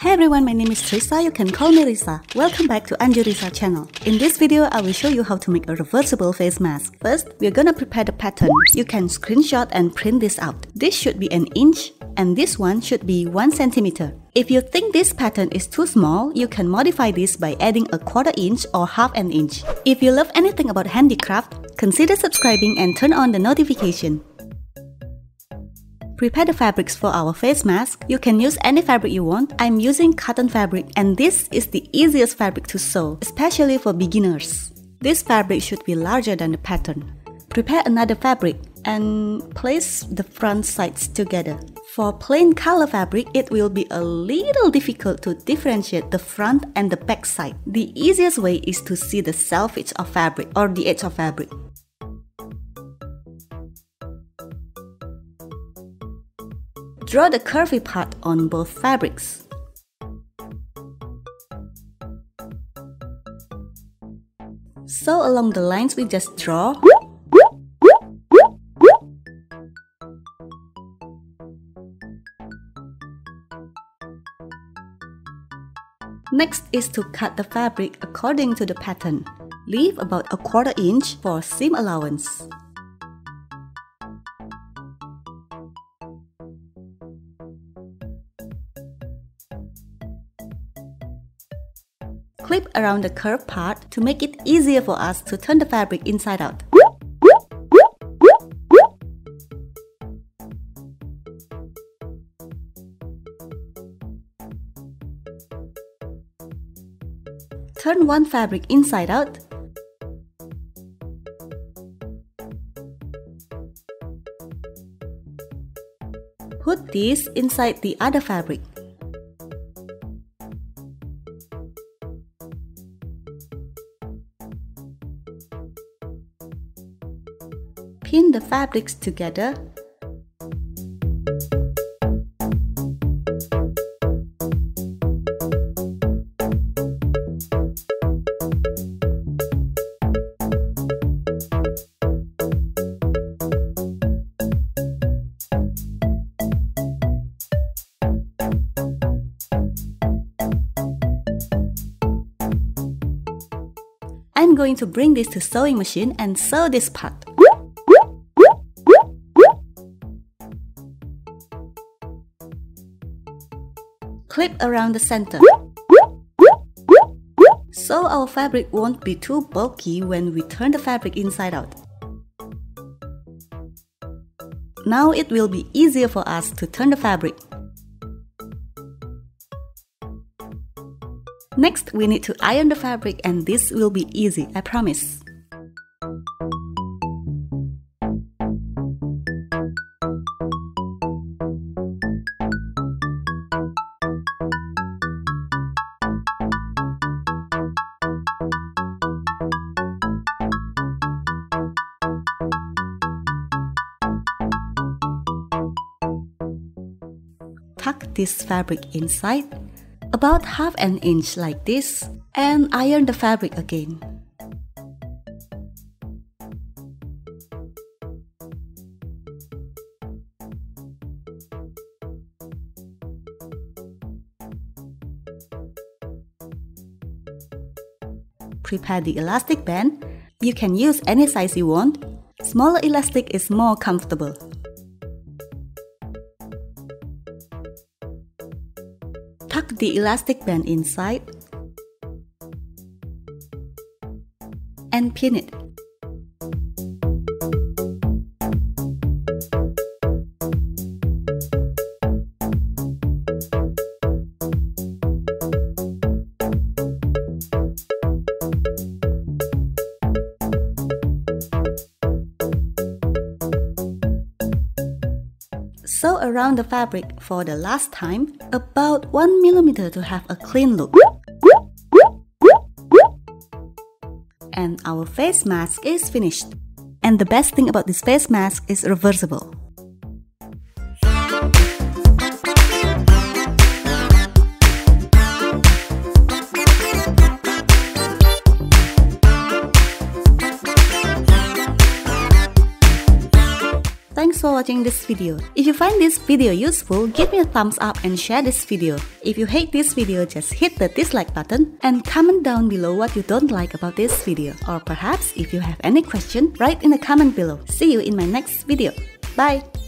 Hi everyone, my name is Trisa. You can call me Risa. Welcome back to Anju Risa channel. In this video, I will show you how to make a reversible face mask. First, we're gonna prepare the pattern. You can screenshot and print this out. This should be an inch and this one should be 1 centimeter. If you think this pattern is too small, you can modify this by adding a 1/4 inch or 1/2 an inch. If you love anything about handicraft, consider subscribing and turn on the notification. Prepare the fabrics for our face mask. You can use any fabric you want. I'm using cotton fabric and this is the easiest fabric to sew, especially for beginners. This fabric should be larger than the pattern. Prepare another fabric and place the front sides together. For plain color fabric, it will be a little difficult to differentiate the front and the back side. The easiest way is to see the selvedge of fabric or the edge of fabric. Draw the curvy part on both fabrics. Sew along the lines we just draw. Next is to cut the fabric according to the pattern. Leave about a 1/4 inch for seam allowance. Clip around the curved part to make it easier for us to turn the fabric inside out. Turn one fabric inside out. Put this inside the other fabric. Pin the fabrics together. I'm going to bring this to sewing machine and sew this part. Clip around the center. So our fabric won't be too bulky when we turn the fabric inside out. Now it will be easier for us to turn the fabric. Next, we need to iron the fabric and this will be easy, I promise. Tuck this fabric inside, about 1/2 an inch like this, and iron the fabric again. Prepare the elastic band. You can use any size you want. Smaller elastic is more comfortable. Tuck the elastic band inside and pin it. Sew around the fabric for the last time, about 1 millimeter to have a clean look. And our face mask is finished. And the best thing about this face mask is reversible. Thanks for watching this video. If you find this video useful, give me a thumbs up and share this video. If you hate this video, just hit the dislike button and comment down below what you don't like about this video. Or perhaps if you have any question, write in the comment below. See you in my next video. Bye!